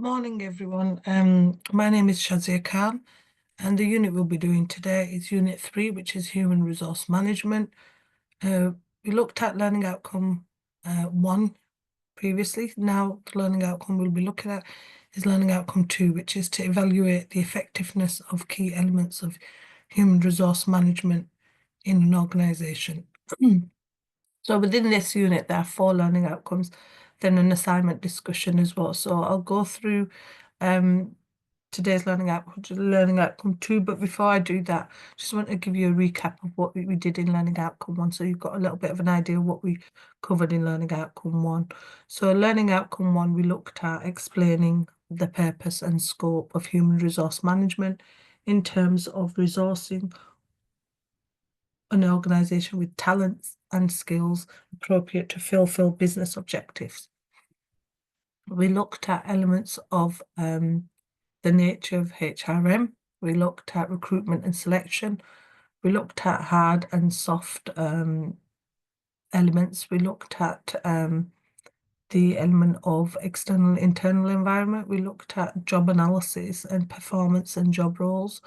Morning, everyone. My name is Shazia Khan, and the unit we'll be doing today is Unit 3, which is Human Resource Management. We looked at Learning Outcome 1 previously. Now, the Learning Outcome we'll be looking at is Learning Outcome 2, which is to evaluate the effectiveness of key elements of human resource management in an organisation. So within this unit, there are 4 learning outcomes, then an assignment discussion as well. So I'll go through today's learning outcome 2. But before I do that, just want to give you a recap of what we did in learning outcome 1. So you've got a little bit of an idea of what we covered in learning outcome 1. So learning outcome 1, we looked at explaining the purpose and scope of human resource management in terms of resourcing an organisation with talents and skills appropriate to fulfill business objectives. We looked at elements of the nature of HRM. We looked at recruitment and selection. We looked at hard and soft elements. We looked at the element of external and internal environment. We looked at job analysis and performance and job roles.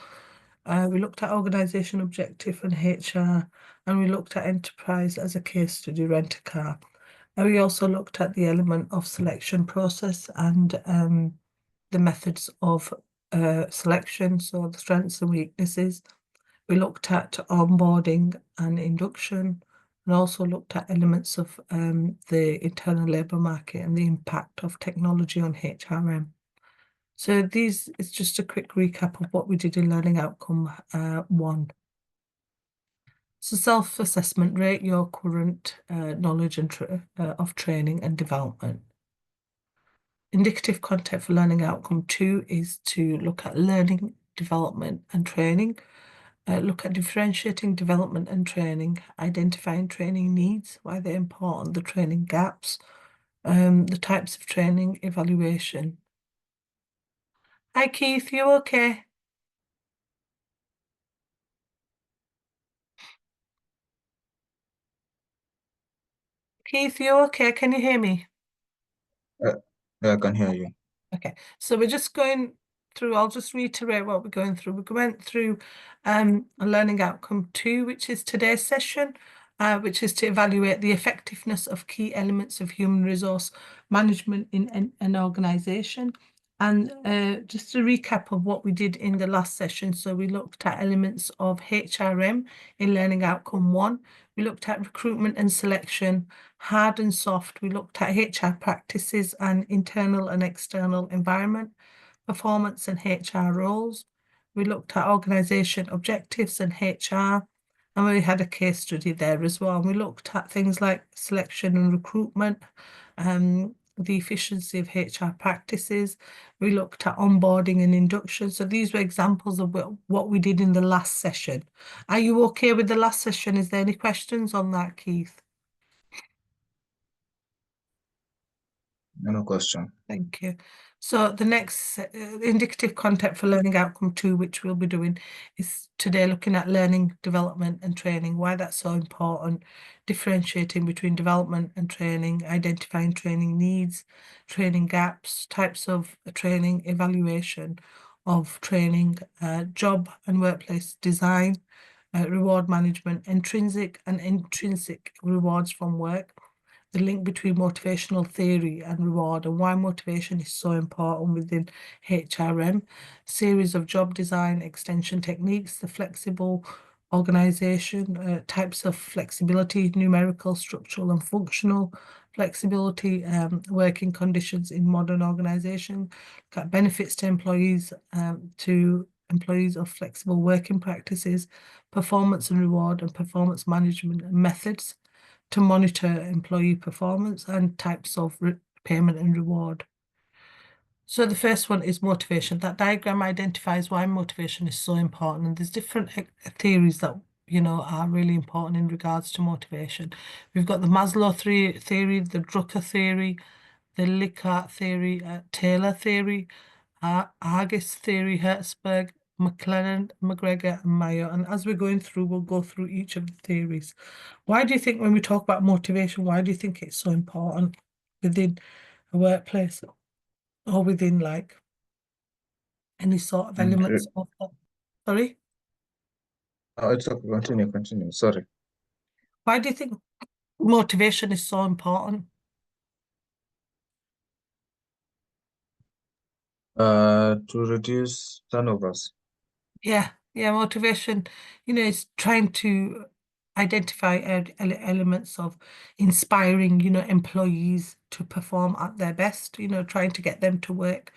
We looked at organisation objective and HR, and we looked at enterprise as a case study, rent a car. And we also looked at the element of selection process and the methods of selection, so the strengths and weaknesses. We looked at onboarding and induction, and also looked at elements of the internal labour market and the impact of technology on HRM. So these is just a quick recap of what we did in learning outcome 1. So self-assessment, rate your current knowledge and of training and development. Indicative content for learning outcome 2 is to look at learning, development and training. Look at differentiating development and training, identifying training needs, why they're important, the training gaps, the types of training, evaluation. Hi Keith, you okay? Keith, you okay? Can you hear me? I can hear you. Okay, so we're just going through, I'll just reiterate what we're going through. We went through a learning outcome 2, which is today's session, which is to evaluate the effectiveness of key elements of human resource management in an organisation. And just a recap of what we did in the last session. So we looked at elements of HRM in learning outcome 1. We looked at recruitment and selection, hard and soft. We looked at HR practices and internal and external environment, performance and HR roles. We looked at organisation objectives and HR, and we had a case study there as well. And we looked at things like selection and recruitment, the efficiency of HR practices. We looked at onboarding and induction. So these were examples of what we did in the last session. Are you okay with the last session? Is there any questions on that, Keith? No question. Thank you. So the next indicative content for learning outcome 2, which we'll be doing, is today looking at learning, development and training, why that's so important, differentiating between development and training, identifying training needs, training gaps, types of training, evaluation of training, job and workplace design, reward management, intrinsic and intrinsic rewards from work, the link between motivational theory and reward, and why motivation is so important within HRM, series of job design extension techniques, the flexible organization, types of flexibility, numerical, structural and functional flexibility, working conditions in modern organization, benefits to employees of flexible working practices, performance and reward and performance management methods to monitor employee performance, and types of payment and reward. So the first one is motivation. That diagram identifies why motivation is so important, and there's different theories that are really important in regards to motivation. We've got the Maslow theory, the Drucker theory, the Likert theory, Taylor theory, Hargis theory, Hertzberg, McLennan, McGregor and Mayo. And as we're going through, we'll go through each of the theories. Why do you think when we talk about motivation, why do you think it's so important within a workplace? or within like any sort of elements of that? Sorry, Oh, it's okay. Continue. Sorry. why do you think motivation is so important? To reduce turnovers. Yeah, motivation, is trying to identify elements of inspiring, employees to perform at their best, trying to get them to work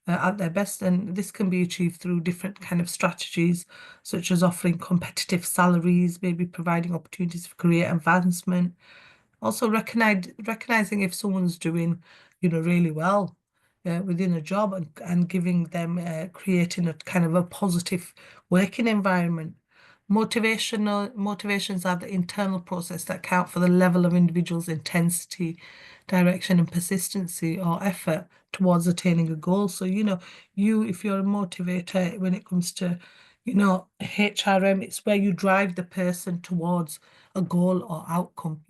at their best. And this can be achieved through different kind of strategies, such as offering competitive salaries, maybe providing opportunities for career advancement, also recognizing if someone's doing, really well within a job, and giving them creating a kind of a positive working environment. Motivations are the internal process that count for the level of individual's intensity, direction, and persistency or effort towards attaining a goal. So, if you're a motivator when it comes to, HRM, it's where you drive the person towards a goal or outcome.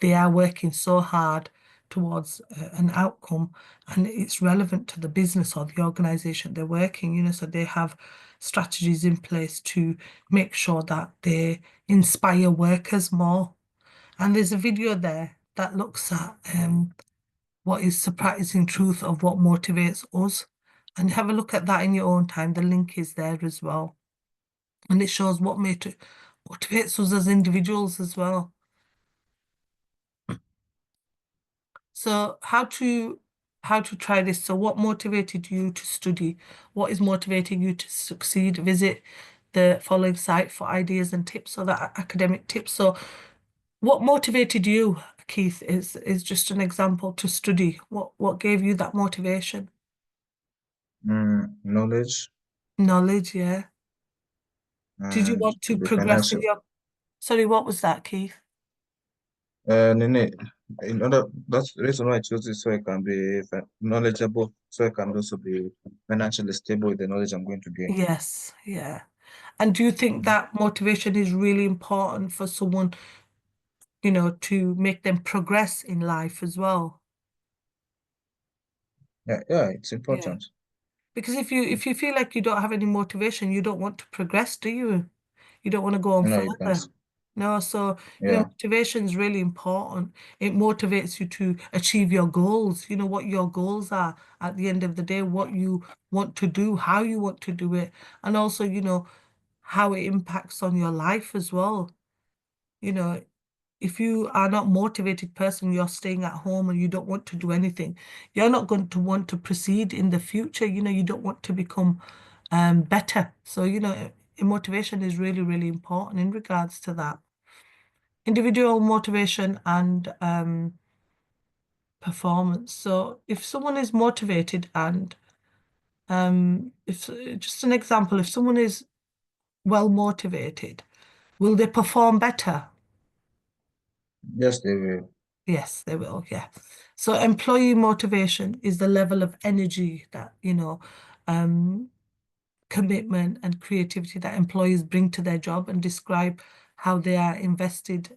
They are working so hard towards an outcome, and it's relevant to the business or the organization they're working, so they have strategies in place to make sure that they inspire workers more. And there's a video there that looks at what is surprising truth of what motivates us. And have a look at that in your own time. The link is there as well. And it shows what motivates us as individuals as well. So how to try this? So what motivated you to study? What is motivating you to succeed? Visit the following site for ideas and tips, so that academic tips. So what motivated you, Keith, is just an example to study. What gave you that motivation? Knowledge Knowledge, yeah. Did you and want to to be progress in financial. your, sorry, what was that, Keith? Nene, in order, that's the reason why I chose this, so I can be knowledgeable, so I can also be financially stable with the knowledge I'm going to gain. Yes, yeah. And do you think Mm. that motivation is really important for someone, to make them progress in life as well? Yeah, it's Yeah. important. Because if you feel like you don't have any motivation, you don't want to progress, do you? You don't want to go on No, you don't. further. No, so Yeah, motivation is really important. It motivates you to achieve your goals, what your goals are at the end of the day, what you want to do, how you want to do it, and also, how it impacts on your life as well. You know, if you are not motivated person, you're staying at home and you don't want to do anything, you're not going to want to proceed in the future. You don't want to become better. So, motivation is really, really important in regards to that. Individual motivation and performance. So if someone is motivated and if just an example, if someone is well motivated, will they perform better? yes, they will. Yes, they will. Yeah. So employee motivation is the level of energy that, um, commitment and creativity that employees bring to their job, and describe how they are invested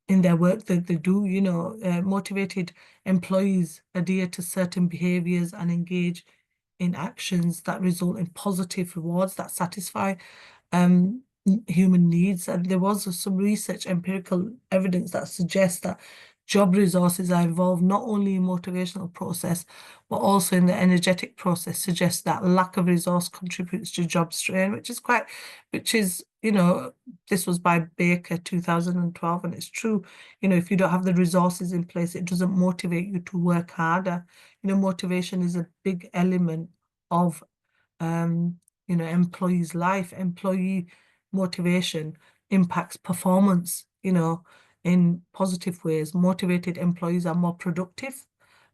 in their work that they do. Motivated employees adhere to certain behaviors and engage in actions that result in positive rewards that satisfy human needs. And there was some research, empirical evidence that suggests that job resources are involved not only in motivational process, but also in the energetic process, suggests that lack of resource contributes to job strain, which is, this was by Baker 2012, and it's true. If you don't have the resources in place, it doesn't motivate you to work harder. Motivation is a big element of employees' life. Employee motivation impacts performance, in positive ways. Motivated employees are more productive,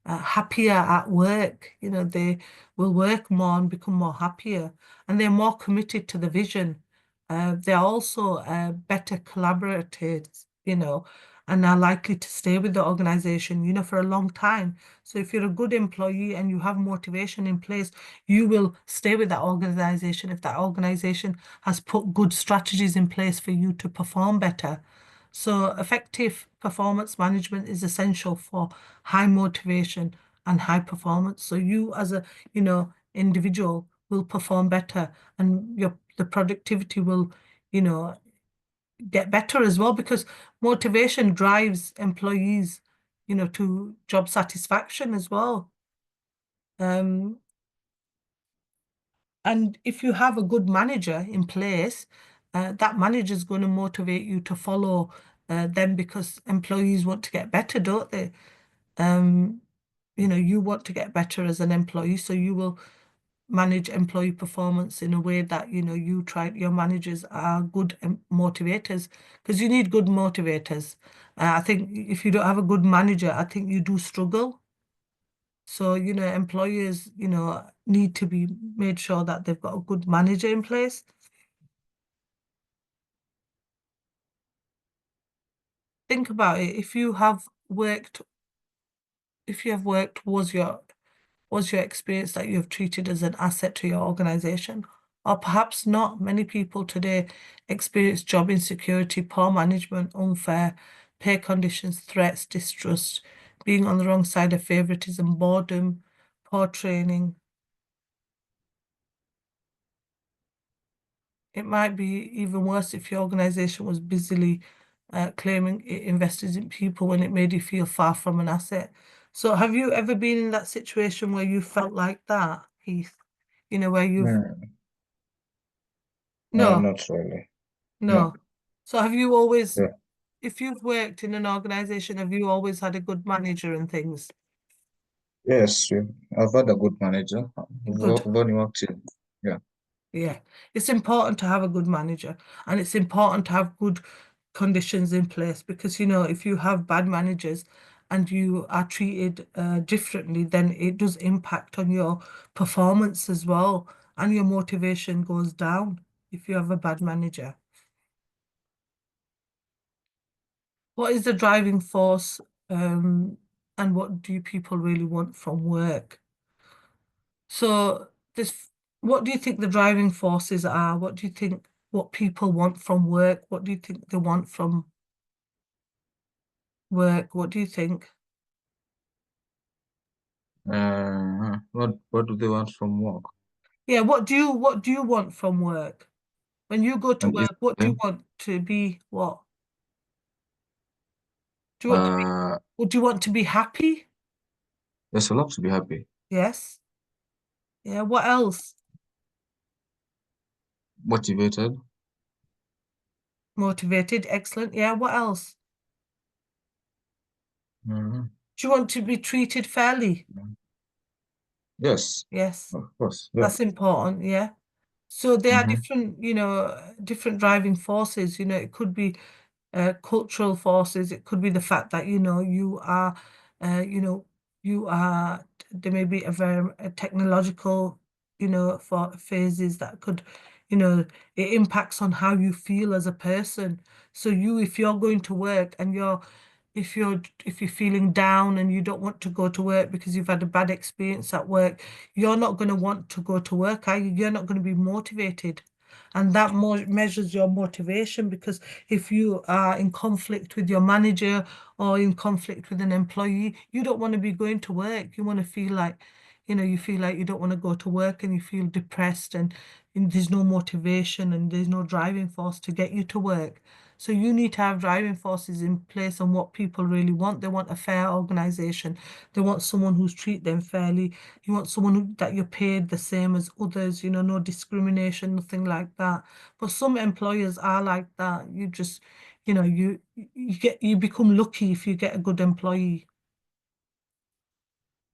happier at work. They will work more and become more happier, and they're more committed to the vision. They're also better collaborators, and are likely to stay with the organization, for a long time. So if you're a good employee and you have motivation in place, you will stay with that organization if that organization has put good strategies in place for you to perform better. So effective performance management is essential for high motivation and high performance. So you as a, individual will perform better, and the productivity will, get better as well, because motivation drives employees, to job satisfaction as well. And if you have a good manager in place, that manager is going to motivate you to follow them, because employees want to get better, don't they? Um, you want to get better as an employee, so you will manage employee performance in a way that, your managers are good motivators, because you need good motivators. I think if you don't have a good manager, I think you do struggle. So, employers, need to be made sure that they've got a good manager in place. Think about it. If you have worked, was your experience that you have treated as an asset to your organization? Or perhaps not. Many people today experience job insecurity, poor management, unfair pay conditions, threats, distrust, being on the wrong side of favoritism, boredom, poor training. It might be even worse if your organization was busily claiming it invested in people when it made you feel far from an asset. So have you ever been in that situation where you felt like that, Heath? Where you've Mm, no, not really. No. no. So have you always, Yeah. if you've worked in an organization, have you always had a good manager and things? Yes, I've had a good manager. Good. We've only worked in. Yeah. Yeah, it's important to have a good manager, and it's important to have good conditions in place, because if you have bad managers and you are treated differently, then it does impact on your performance as well, and your motivation goes down if you have a bad manager. What is the driving force, and what do people really want from work? So this, what do you think the driving forces are? What do you think what people want from work? What do you think they want from work? What do you think? What do they want from work? Yeah, what do you want from work? When you go to And if work, what do you them, want to be what? Do you want to be uh, would you want to be happy? there's a lot to be happy, Yes. Yeah, what else? motivated. Motivated, excellent. Yeah, what else? Mhm. Do you want to be treated fairly? Yes, Yes, of course. Yeah. that's important, yeah. So there are Hmm. different driving forces. It could be cultural forces. It could be the fact that uh, you know, there may be a technological, for phases that could, it impacts on how you feel as a person. So if you're going to work and if you're feeling down and you don't want to go to work because you've had a bad experience at work, you're not going to want to go to work, are you? You're not going to be motivated. And that measures your motivation, because if you are in conflict with your manager or in conflict with an employee, you don't want to be going to work. You want to feel like, you feel like you don't want to go to work, and you feel depressed, and there's no motivation and there's no driving force to get you to work. So you need to have driving forces in place on what people really want. They want a fair organization. They want someone who's treat them fairly. You want someone that you're paid the same as others, no discrimination, nothing like that. But some employers are like that. You just, you become lucky if you get a good employee.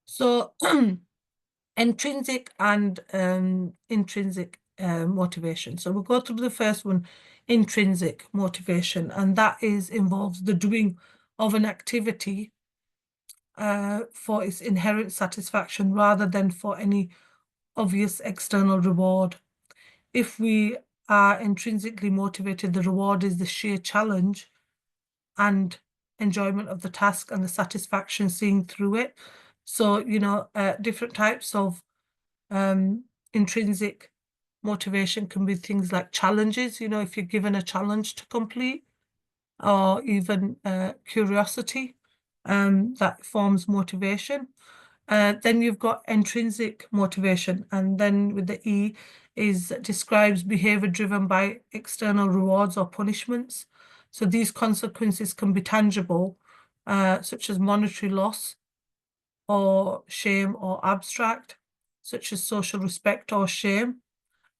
So intrinsic and intrinsic motivation. So we'll go through the first one, intrinsic motivation, and that involves the doing of an activity for its inherent satisfaction rather than for any obvious external reward. If we are intrinsically motivated, the reward is the sheer challenge and enjoyment of the task and the satisfaction seen through it. So, different types of intrinsic motivation can be things like challenges, if you're given a challenge to complete, or even curiosity, that forms motivation. Then you've got intrinsic motivation, and then with the E is describes behavior driven by external rewards or punishments. So these consequences can be tangible, such as monetary loss or shame, or abstract, such as social respect or shame.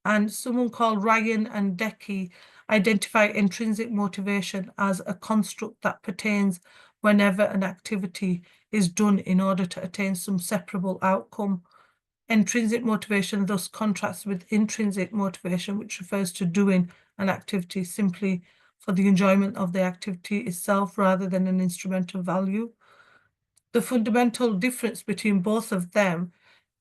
And someone called Ryan and Decky identify intrinsic motivation as a construct that pertains whenever an activity is done in order to attain some separable outcome. Intrinsic motivation thus contrasts with intrinsic motivation, which refers to doing an activity simply for the enjoyment of the activity itself rather than an instrumental value. The fundamental difference between both of them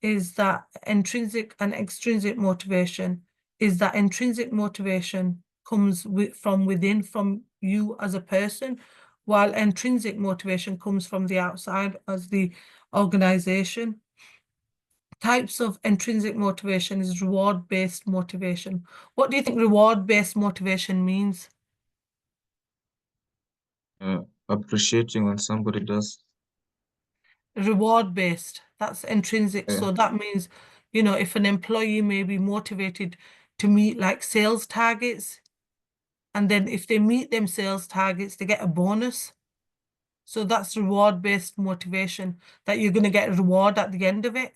is that intrinsic and extrinsic motivation is that intrinsic motivation comes from within, from you as a person, while intrinsic motivation comes from the outside as the organization. Types of intrinsic motivation is reward-based motivation. What do you think reward-based motivation means? Appreciating when somebody does. Reward-based, that's intrinsic. Yeah. So that means, if an employee may be motivated to meet like sales targets, and then if they meet them sales targets, they get a bonus. So that's reward-based motivation, that you're going to get a reward at the end of it.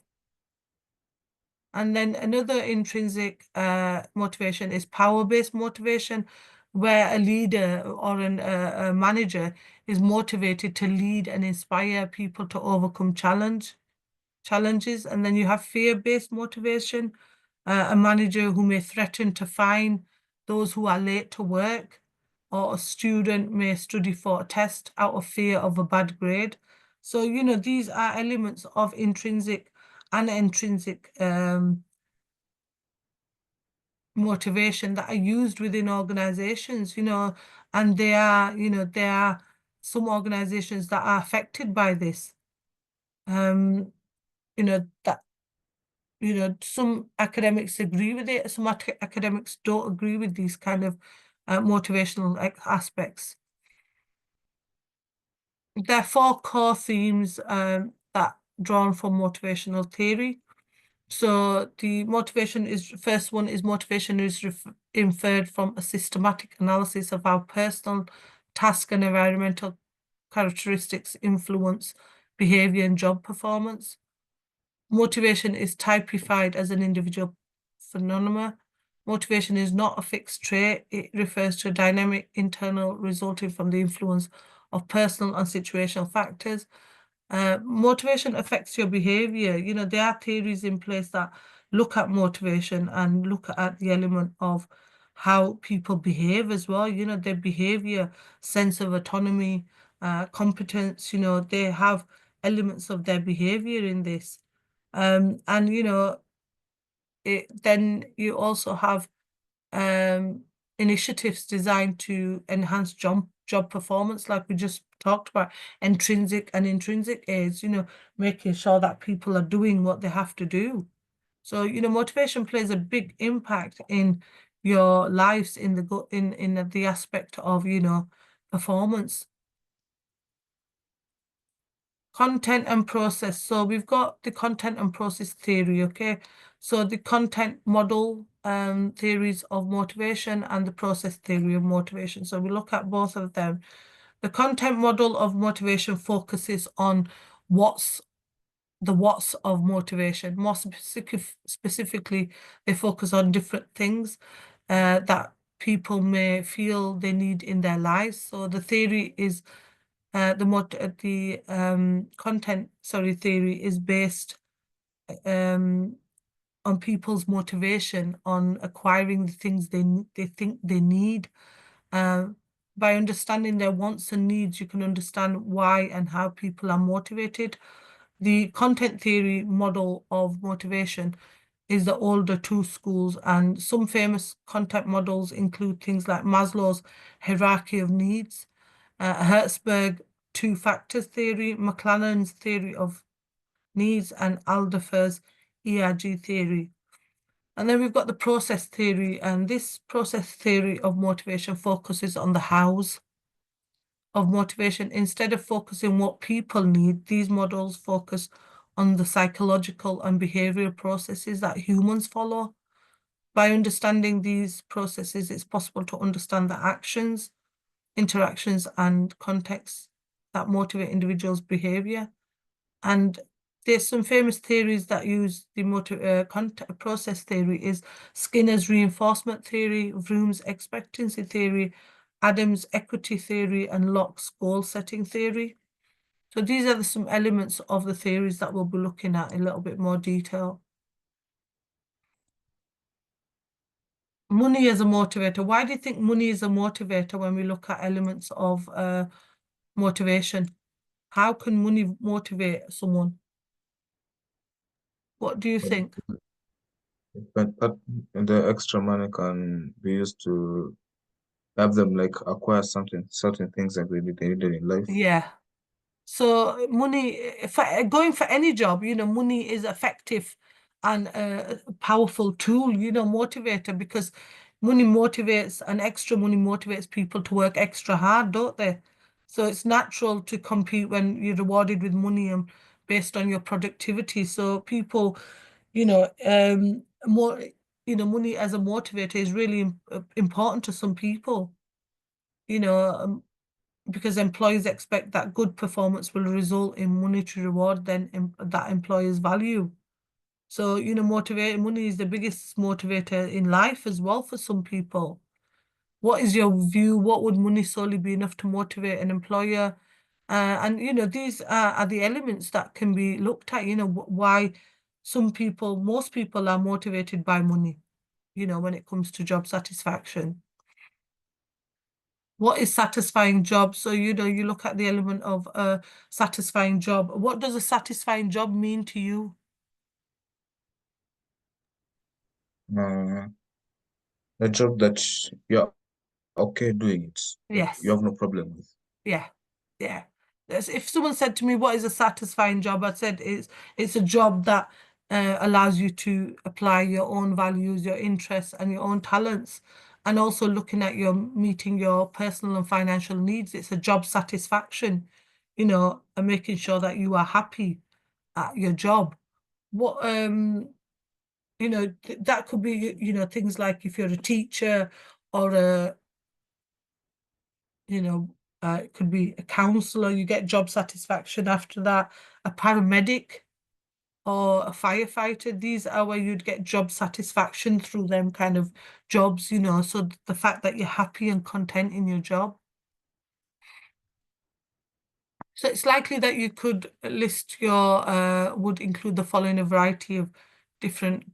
And then another intrinsic motivation is power-based motivation, where a leader or a manager is motivated to lead and inspire people to overcome challenges. And then you have fear-based motivation, a manager who may threaten to fine those who are late to work, or a student may study for a test out of fear of a bad grade. So, these are elements of intrinsic and intrinsic motivation that are used within organizations, and there are some organizations that are affected by this. That some academics agree with it, some academics don't agree with these kind of motivational aspects. There are four core themes that drawn from motivational theory. So the first one is motivation is inferred from a systematic analysis of how personal, task and environmental characteristics influence behavior and job performance. Motivation is typified as an individual phenomenon. Motivation is not a fixed trait. It refers to a dynamic internal resulting from the influence of personal and situational factors. Motivation affects your behavior. There are theories in place that look at motivation and look at the element of how people behave as well. Their behavior, sense of autonomy, competence, they have elements of their behavior in this. And then you also have initiatives designed to enhance job performance, like we just talked about, intrinsic and intrinsic aids, making sure that people are doing what they have to do. So, motivation plays a big impact in your lives in the aspect of, performance. Content and process. So we've got the content and process theory, okay? So the content model theories of motivation and the process theory of motivation. So we look at both of them. The content model of motivation focuses on what's of motivation. More specifically, they focus on different things that people may feel they need in their lives. So the theory is content theory is based on people's motivation on acquiring the things they think they need. By understanding their wants and needs, you can understand why and how people are motivated. The content theory model of motivation is the older two schools, and some famous content models include things like Maslow's hierarchy of needs, Hertzberg two factors theory, McLennan's theory of needs, and Alderfer's ERG theory. And then we've got the process theory, and this process theory of motivation focuses on the hows of motivation. Instead of focusing on what people need, these models focus on the psychological and behavioral processes that humans follow. By understanding these processes, it's possible to understand the actions, interactions, and contexts that motivate individuals' behavior. And there's some famous theories that use the process theory is Skinner's reinforcement theory, Vroom's expectancy theory, Adams' equity theory, and Locke's goal setting theory. So these are some elements of the theories that we'll be looking at in a little bit more detail. Money as a motivator. Why do you think money is a motivator when we look at elements of motivation? How can money motivate someone? What do you think? But the extra money can be used to have them like acquire certain things that they needed in life. Yeah. So money, going for any job, money is effective and a powerful tool, motivator, because money motivates and extra money motivates people to work extra hard, don't they? So it's natural to compete when you're rewarded with money and based on your productivity. So people, more, money as a motivator is really important to some people, you know, because employees expect that good performance will result in monetary reward that employers value. So, motivating money is the biggest motivator in life as well for some people. What is your view? What would money solely be enough to motivate an employer? And, these are the elements that can be looked at, why most people are motivated by money, when it comes to job satisfaction. What is satisfying job? So, you look at the element of a satisfying job. What does a satisfying job mean to you? Uh, a job that you're okay doing it, like you Yes. have no problem with. Yeah. Yeah. If someone said to me, what is a satisfying job? I said it's a job that allows you to apply your own values, your interests, and your own talents, and also looking at your meeting your personal and financial needs. It's a job satisfaction, and making sure that you are happy at your job. What that could be, things like if you're a teacher or it could be a counselor, you get job satisfaction after that, a paramedic or a firefighter. These are where you'd get job satisfaction through them kind of jobs, so the fact that you're happy and content in your job. So it's likely that you could list would include the following a variety of different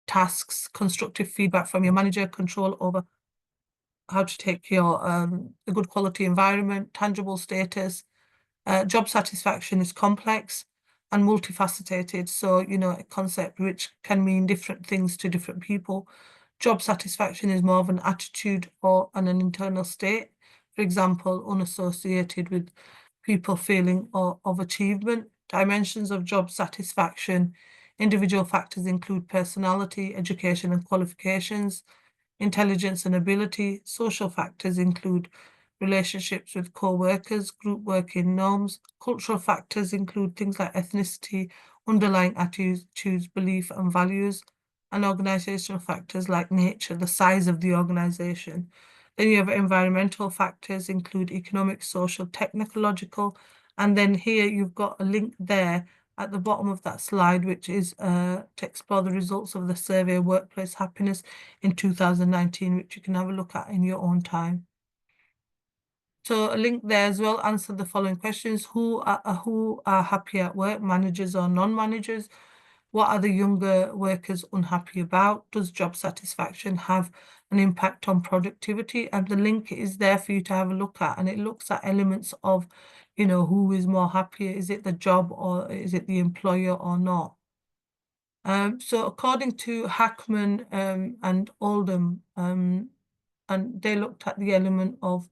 tasks, constructive feedback from your manager, control over how to take your a good quality environment, tangible status. Job satisfaction is complex and multifaceted. So, a concept which can mean different things to different people. Job satisfaction is more of an attitude or an internal state. For example, unassociated with people feeling of achievement. Dimensions of job satisfaction. Individual factors include personality, education and qualifications, intelligence and ability. Social factors include relationships with co-workers, group working norms. Cultural factors include things like ethnicity, underlying attitudes, belief and values, and organizational factors like nature, the size of the organization. Then you have environmental factors include economic, social, technological, and then here you've got a link there at the bottom of that slide, which is to explore the results of the survey of workplace happiness in 2019, which you can have a look at in your own time. So a link there as well, answer the following questions. Who are happy at work, managers or non-managers? What are the younger workers unhappy about? Does job satisfaction have an impact on productivity? And the link is there for you to have a look at, and it looks at elements of, who is more happier? Is it the job or is it the employer or not? So according to Hackman and Oldham, and they looked at the element of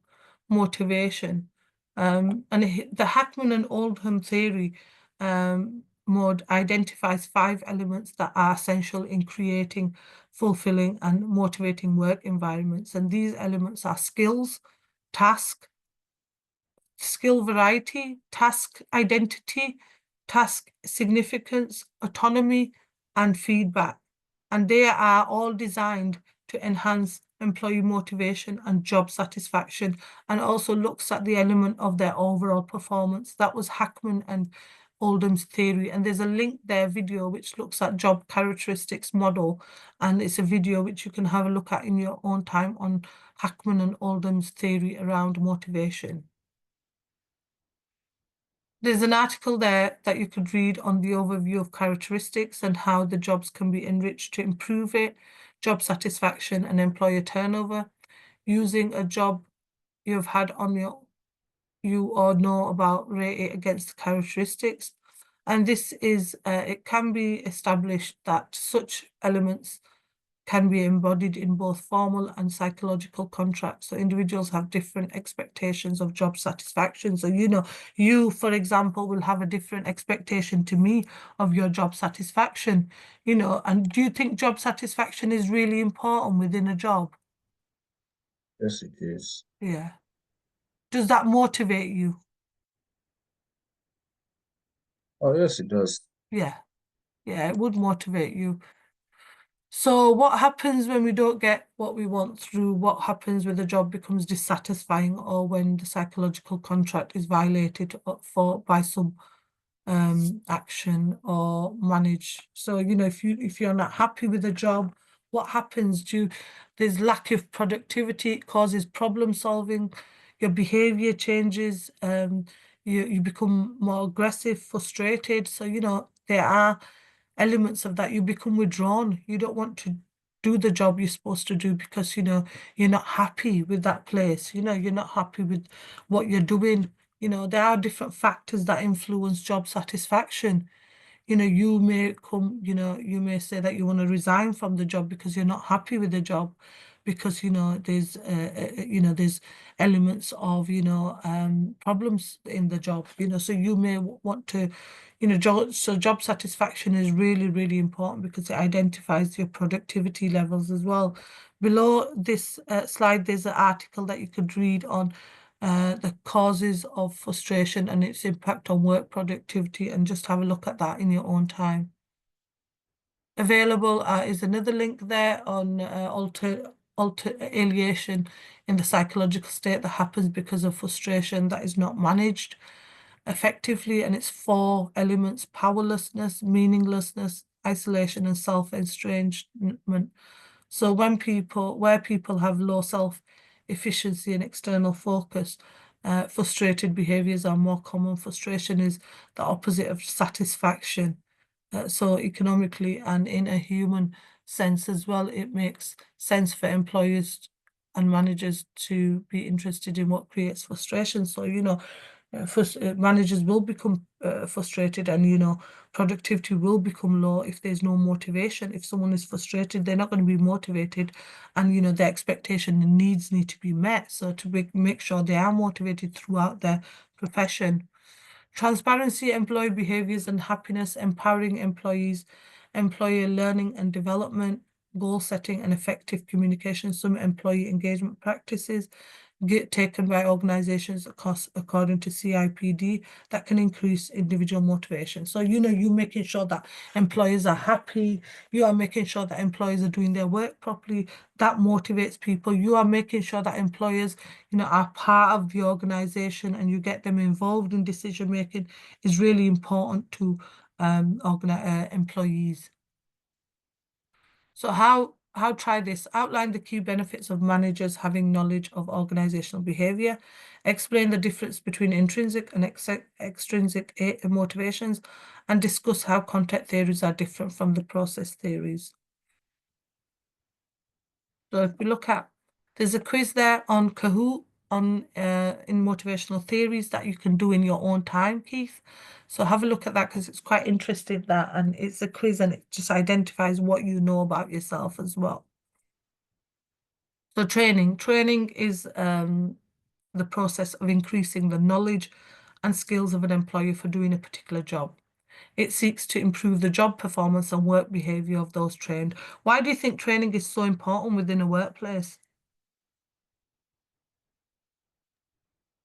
motivation. And the Hackman and Oldham theory mode identifies 5 elements that are essential in creating fulfilling and motivating work environments. And these elements are skills, task, skill variety, task identity, task significance, autonomy, and feedback. And they are all designed to enhance employee motivation and job satisfaction, and also looks at the element of their overall performance. That was Hackman and Oldham's theory. And there's a link there, video, which looks at job characteristics model. And it's a video which you can have a look at in your own time on Hackman and Oldham's theory around motivation. There's an article there that you could read on the overview of characteristics and how the jobs can be enriched to improve it, job satisfaction and employer turnover, using a job you've had on you or know about, rate it against the characteristics. And this is, it can be established that such elements can be embodied in both formal and psychological contracts. So individuals have different expectations of job satisfaction. So, you, for example, will have a different expectation to me of your job satisfaction, and do you think job satisfaction is really important within a job? Yes, it is. Yeah. Does that motivate you? Oh, yes, it does. Yeah. Yeah, it would motivate you. So what happens when we don't get what we want through? What happens when the job becomes dissatisfying, or when the psychological contract is violated by some action or manage? So, if you're not happy with the job, what happens? There's lack of productivity, it causes problem solving, your behavior changes, you become more aggressive, frustrated. So, there are elements of that. You become withdrawn. You don't want to do the job you're supposed to do because, you're not happy with that place. You're not happy with what you're doing. There are different factors that influence job satisfaction. You may you may say that you want to resign from the job because you're not happy with the job, because there's elements of problems in the job. So you may want to, job satisfaction is really, really important because it identifies your productivity levels as well. Below this slide, there's an article that you could read on the causes of frustration and its impact on work productivity, and just have a look at that in your own time. Available is another link there on alter alienation in the psychological state that happens because of frustration that is not managed effectively, and it's 4 elements: powerlessness, meaninglessness, isolation, and self-estrangement. So where people have low self-efficiency and external focus, frustrated behaviors are more common. Frustration is the opposite of satisfaction. So economically and in a human sense as well, it makes sense for employers and managers to be interested in what creates frustration. So, managers will become frustrated, and productivity will become low if there's no motivation. If someone is frustrated, they're not going to be motivated, and their expectation and needs need to be met. So to make sure they are motivated throughout their profession. Transparency, employee behaviors and happiness, empowering employees, employer learning and development, goal setting and effective communication. Some employee engagement practices taken by organizations according to CIPD that can increase individual motivation. So, you making sure that employers are happy, you are making sure that employers are doing their work properly, that motivates people. You are making sure that employers, are part of the organization, and you get them involved in decision making is really important to employees. So how try this? Outline the key benefits of managers having knowledge of organizational behavior. Explain the difference between intrinsic and extrinsic motivations, and discuss how content theories are different from the process theories. So if we look at, there's a quiz there on Kahoot in motivational theories that you can do in your own time, Keith. So have a look at that because it's quite interesting, that, and it's a quiz and it just identifies what you know about yourself as well. So training is the process of increasing the knowledge and skills of an employer for doing a particular job. It seeks to improve the job performance and work behavior of those trained. Why do you think training is so important within a workplace?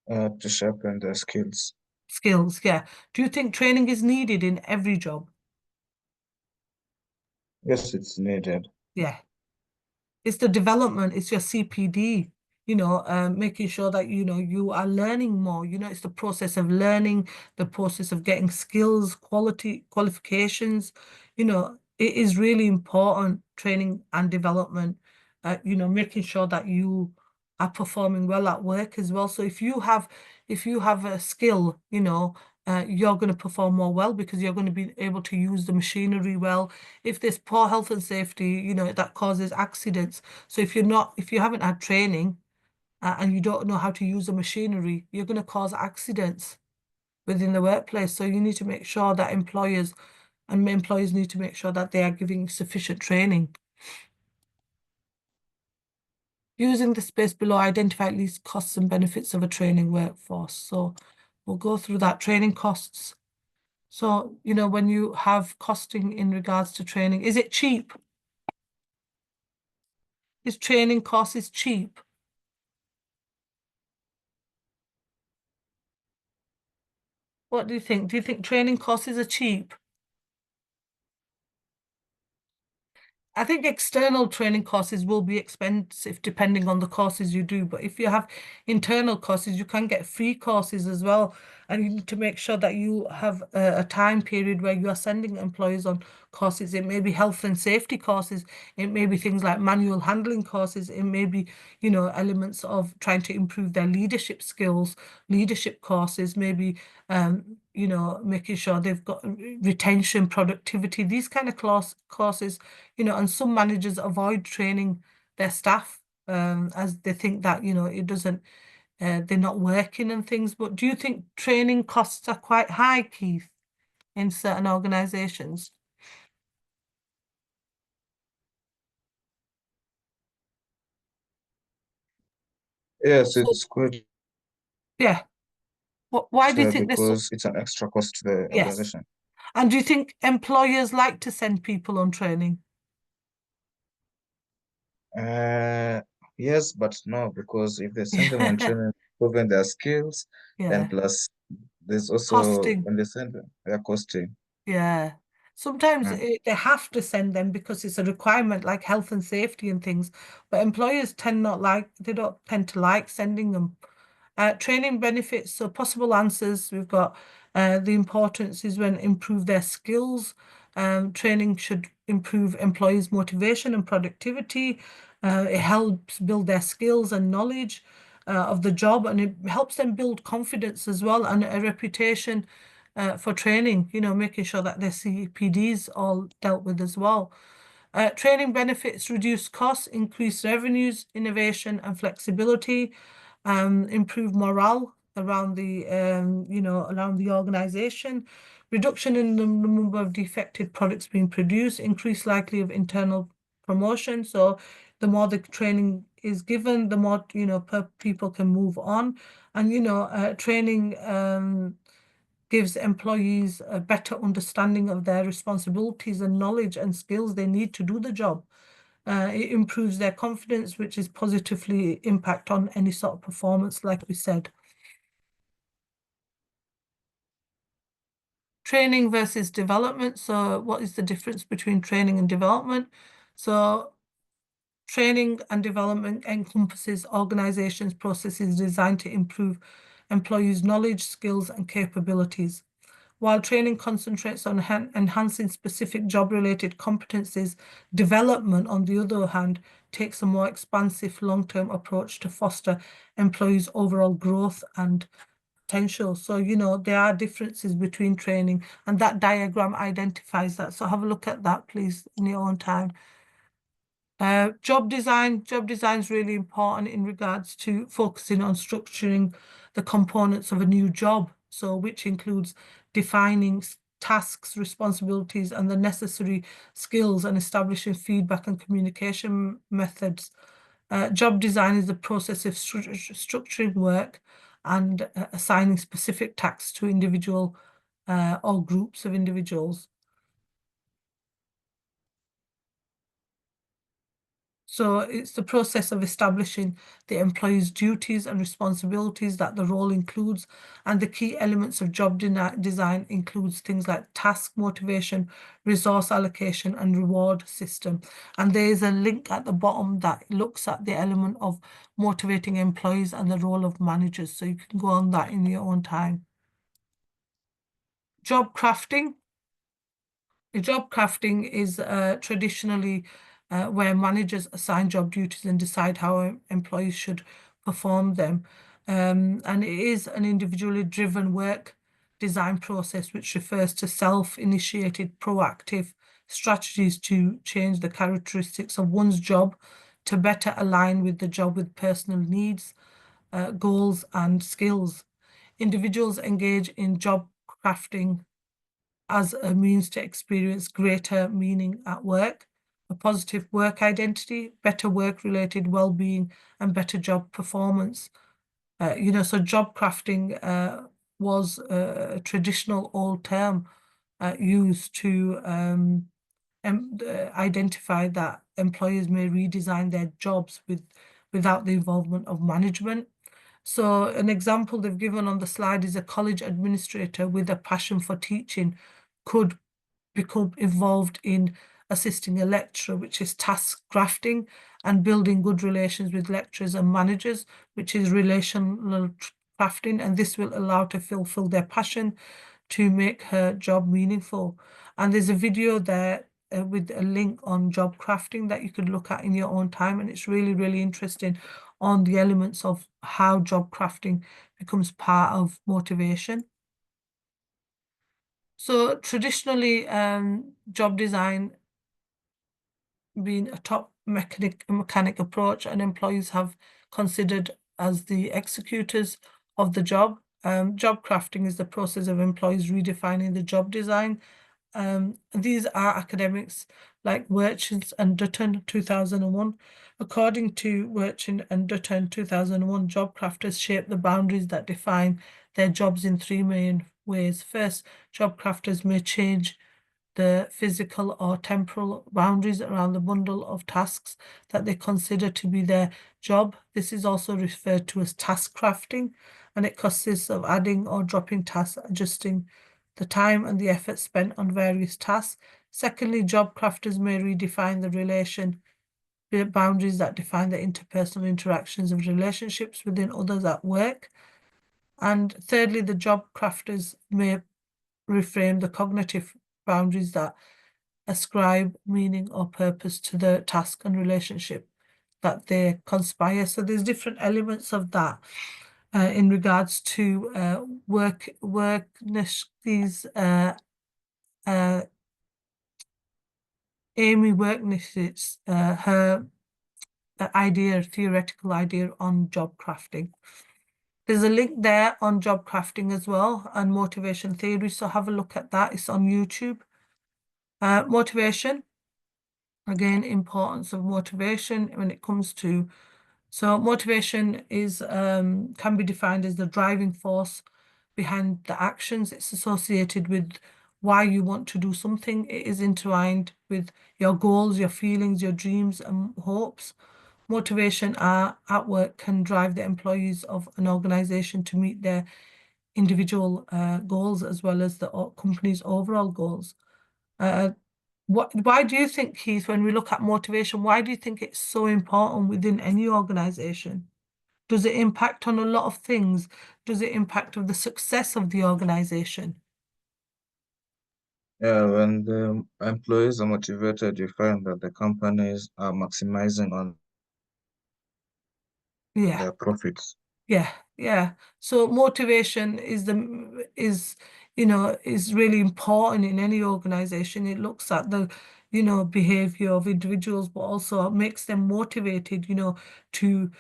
To sharpen their skills. Skills, yeah. Do you think training is needed in every job? Yes, it's needed. Yeah. It's the development, it's your CPD, making sure that, you are learning more. It's the process of learning, the process of getting skills, qualifications. It is really important, training and development, making sure that you are performing well at work as well. So if you have a skill, you're going to perform more well because you're going to be able to use the machinery well. If there's poor health and safety, that causes accidents. So if you haven't had training and you don't know how to use the machinery, you're going to cause accidents within the workplace. So you need to make sure that employers need to make sure that they are giving sufficient training. Using the space below, identify at least costs and benefits of a training workforce. So we'll go through that. Training costs. So, when you have costing in regards to training, is it cheap? Is training cost is cheap? What do you think? Do you think training costs are cheap? I think external training courses will be expensive depending on the courses you do. But if you have internal courses, you can get free courses as well. And you need to make sure that you have a time period where you are sending employees on courses. It may be health and safety courses. It may be things like manual handling courses. It may be, elements of trying to improve their leadership skills, leadership courses, maybe making sure they've got retention, productivity, these kind of courses, and some managers avoid training their staff as they think that, it doesn't, they're not working and things. But do you think training costs are quite high, Keith, in certain organizations? Yes, So, it's quite yeah. Why do you think this? because it's an extra cost to the Yes. organization. And do you think employers like to send people on training? Uh, yes, but no, because if they send them on training, improving their skills, then Yeah. plus there's also Costing. when they send them, they're costing. Yeah. Sometimes Mm. they have to send them because it's a requirement, like health and safety and things. But employers they don't tend to like sending them. Training benefits, so possible answers. We've got the importance is when improve their skills. Training should improve employees' motivation and productivity. It helps build their skills and knowledge of the job, and it helps them build confidence as well and a reputation for training, making sure that their CPDs all dealt with as well. Training benefits reduce costs, increase revenues, innovation and flexibility, improve morale around the organization, reduction in the number of defective products being produced, increased likely of internal promotion. So the more the training is given, the more, people can move on. And, training gives employees a better understanding of their responsibilities and knowledge and skills they need to do the job. It improves their confidence, which is positively impact on any sort of performance, like we said. Training versus development. So what is the difference between training and development? So training and development encompasses organizations' processes designed to improve employees' knowledge, skills, and capabilities. While training concentrates on enhancing specific job-related competencies, development, on the other hand, takes a more expansive long-term approach to foster employees' overall growth and potential. So, there are differences between training, and that diagram identifies that. So have a look at that, please, in your own time. Job design is really important in regards to focusing on structuring the components of a new job. So which includes defining tasks, responsibilities, and the necessary skills and establishing feedback and communication methods. Job design is the process of structuring work and assigning specific tasks to individual or groups of individuals. So it's the process of establishing the employee's duties and responsibilities that the role includes, and the key elements of job design includes things like task motivation, resource allocation, and reward system. And there is a link at the bottom that looks at the element of motivating employees and the role of managers. So you can go on that in your own time. Job crafting. Job crafting is traditionally where managers assign job duties and decide how employees should perform them. And it is an individually driven work design process which refers to self-initiated proactive strategies to change the characteristics of one's job to better align with the job with personal needs, goals, and skills. Individuals engage in job crafting as a means to experience greater meaning at work, a positive work identity, better work-related well-being, and better job performance. So job crafting was a traditional old term used to identify that employers may redesign their jobs without the involvement of management. So an example they've given on the slide is a college administrator with a passion for teaching could become involved in assisting a lecturer, which is task crafting, and building good relations with lecturers and managers, which is relational crafting, and this will allow to fulfill their passion to make her job meaningful. And there's a video there with a link on job crafting that you could look at in your own time, and it's really, really interesting on the elements of how job crafting becomes part of motivation. So traditionally, job design being a top mechanic approach, and employees have considered as the executors of the job. Job crafting is the process of employees redefining the job design. These are academics like Wirtgens and Dutton 2001. According to Wirtgen and Dutton 2001, job crafters shape the boundaries that define their jobs in three main ways. First, job crafters may change the physical or temporal boundaries around the bundle of tasks that they consider to be their job. This is also referred to as task crafting, and it consists of adding or dropping tasks, adjusting the time and the effort spent on various tasks. Secondly, job crafters may redefine the boundaries that define the interpersonal interactions of relationships within others at work. And thirdly, the job crafters may reframe the cognitive boundaries that ascribe meaning or purpose to the task and relationship that they conspire. So there's different elements of that in regards to these Amy Worknish's her theoretical idea on job crafting. There's a link there on job crafting as well and motivation theory. So have a look at that. It's on YouTube. Motivation, again, importance of motivation when it comes to, so motivation is can be defined as the driving force behind the actions. It's associated with why you want to do something. It is entwined with your goals, your feelings, your dreams and hopes. Motivation at work can drive the employees of an organization to meet their individual goals as well as the company's overall goals. Why do you think, Keith, when we look at motivation, why do you think it's so important within any organization? Does it impact on a lot of things? Does it impact on the success of the organization? Yeah, when the employees are motivated, you find that the companies are maximizing on Yeah. their profits. Yeah. So motivation is really important in any organization. It looks at the, behavior of individuals, but also makes them motivated, to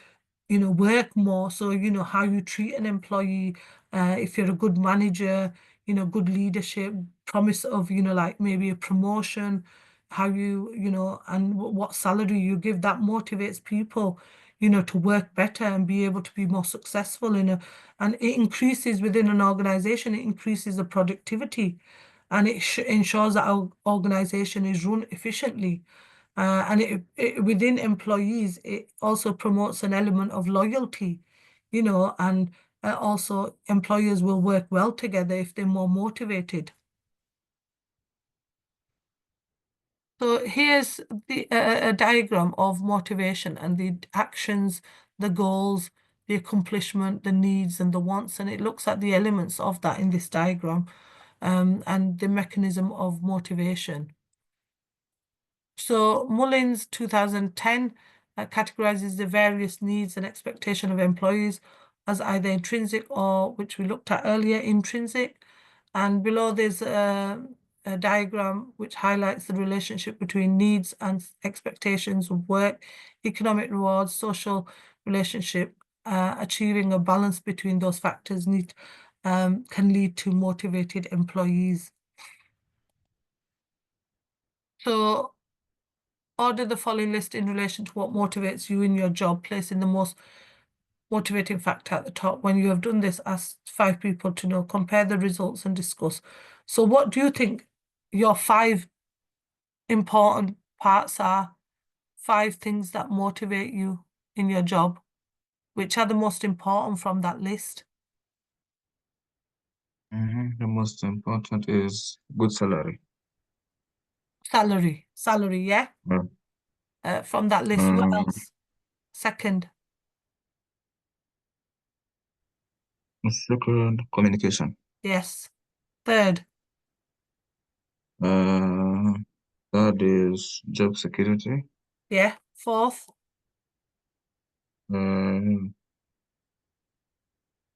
work more. So, how you treat an employee, if you're a good manager, good leadership, promise of, like maybe a promotion, how and what salary you give, that motivates people, to work better and be able to be more successful and it increases within an organization, it increases the productivity and it ensures that our organization is run efficiently. And within employees, it also promotes an element of loyalty, you know, and also employers will work well together if they're more motivated. So here's a diagram of motivation and the actions, the goals, the accomplishment, the needs and the wants, and it looks at the elements of that in this diagram, and the mechanism of motivation. So Mullins 2010 categorizes the various needs and expectation of employees as either intrinsic or, which we looked at earlier, intrinsic. And below there's a diagram which highlights the relationship between needs and expectations of work, economic rewards, social relationship. Achieving a balance between those factors can lead to motivated employees. So order the following list in relation to what motivates you in your job, placing the most motivating factor at the top. When you have done this, ask 5 people to know, compare the results and discuss. So what do you think your 5 important parts are? 5 things that motivate you in your job. Which are the most important from that list? The most important is good salary. Salary, yeah? From that list, what else? Second, Second, communication. yes. Third, Third is job security. yeah. Fourth,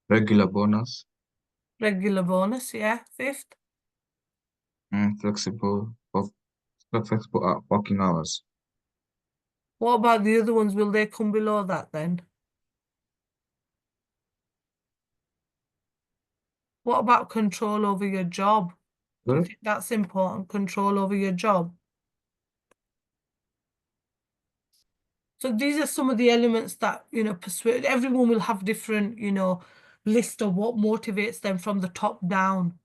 Regular bonus. regular bonus, yeah. Fifth, Flexible working hours. what about the other ones? Will they come below that then? What about control over your job? Do you Sorry? think that's important? Control over your job? So these are some of the elements that, you know, persuade. Everyone will have different, you know, list of what motivates them from the top down.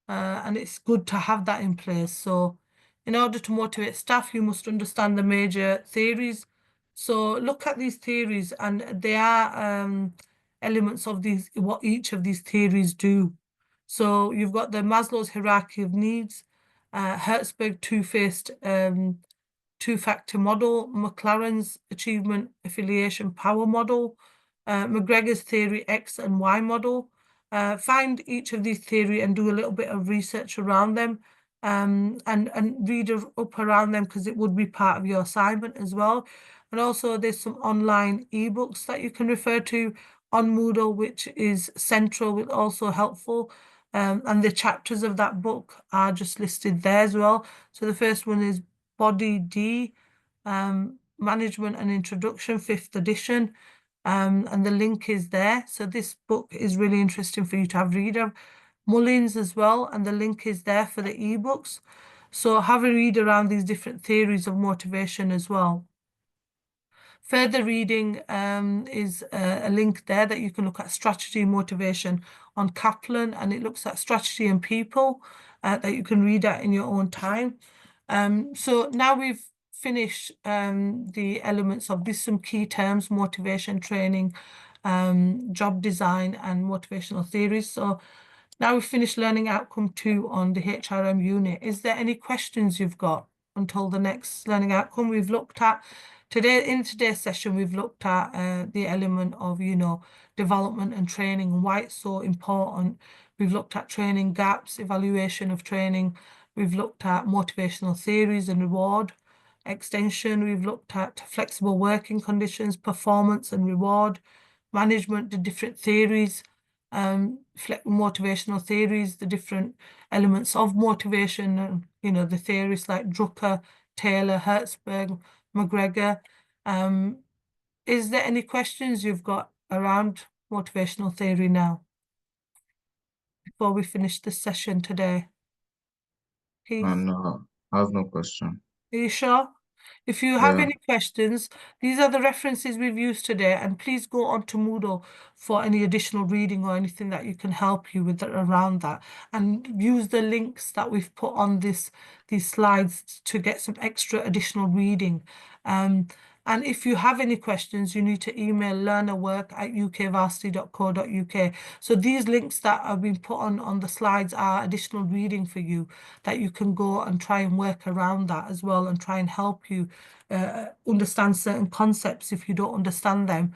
And it's good to have that in place. So in order to motivate staff, you must understand the major theories. So look at these theories, and they are elements of these, what each of these theories do. So you've got the Maslow's hierarchy of needs, Hertzberg two-factor model, McLaren's achievement affiliation power model, McGregor's theory X and Y model. Find each of these theory and do a little bit of research around them, and read up around them, because it would be part of your assignment as well. And also there's some online ebooks that you can refer to on Moodle, which is central, but also helpful. And the chapters of that book are just listed there as well. So the first one is Body D, Management and Introduction, 5th edition. And the link is there. So this book is really interesting for you to have read of. Mullins as well, and the link is there for the ebooks. So have a read around these different theories of motivation as well. Further reading is a link there that you can look at strategy and motivation on Kaplan, and it looks at strategy and people that you can read at in your own time. So now we've finished the elements of these, some key terms: motivation, training, job design, and motivational theories. So now we've finished learning outcome 2 on the HRM unit. Is there any questions you've got until the next learning outcome? We've looked at today, in today's session, we've looked at the element of, you know, development and training and why it's so important. We've looked at training gaps, evaluation of training. We've looked at motivational theories and reward extension. We've looked at flexible working conditions, performance and reward, management, the different theories, motivational theories, the different elements of motivation, and, you know, the theories like Drucker, Taylor, Hertzberg, McGregor. Is there any questions you've got around motivational theory now, before we finish this session today? Keith, And I have no question. are you sure? If you have Yeah. any questions, these are the references we've used today, and please go on to Moodle for any additional reading or anything that you can help you with around that. And use the links that we've put on these slides to get some extra additional reading. And if you have any questions, you need to email learnerwork@ukvarsity.co.uk. So these links that have been put on the slides are additional reading for you that you can go and try and work around that as well and try and help you understand certain concepts if you don't understand them.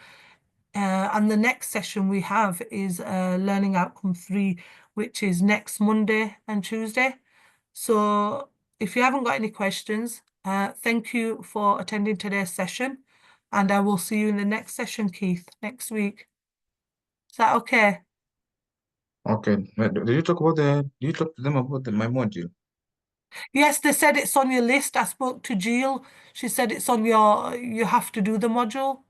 And the next session we have is Learning Outcome 3, which is next Monday and Tuesday. So if you haven't got any questions, thank you for attending today's session, and I will see you in the next session, Keith, next week. Is that okay? Okay. Did you talk about did you talk to them about my module? Yes, they said it's on your list. I spoke to Jill. She said it's on you have to do the module.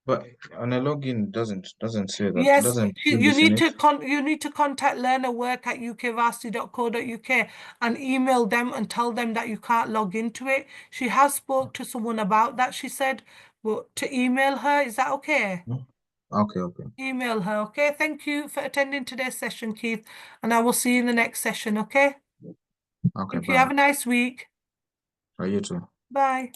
But on a login doesn't say that. Yes, Doesn't you do you this in need it. to you need to contact learnerwork@ukvarsity.co.uk and email them and tell them that you can't log into it. She has spoke to someone about that, she said, but to email her, is that okay? No? Okay, okay. Email her, okay? Thank you for attending today's session, Keith, and I will see you in the next session, okay? Okay, Thank you. Have bye. a nice week. You too. Bye.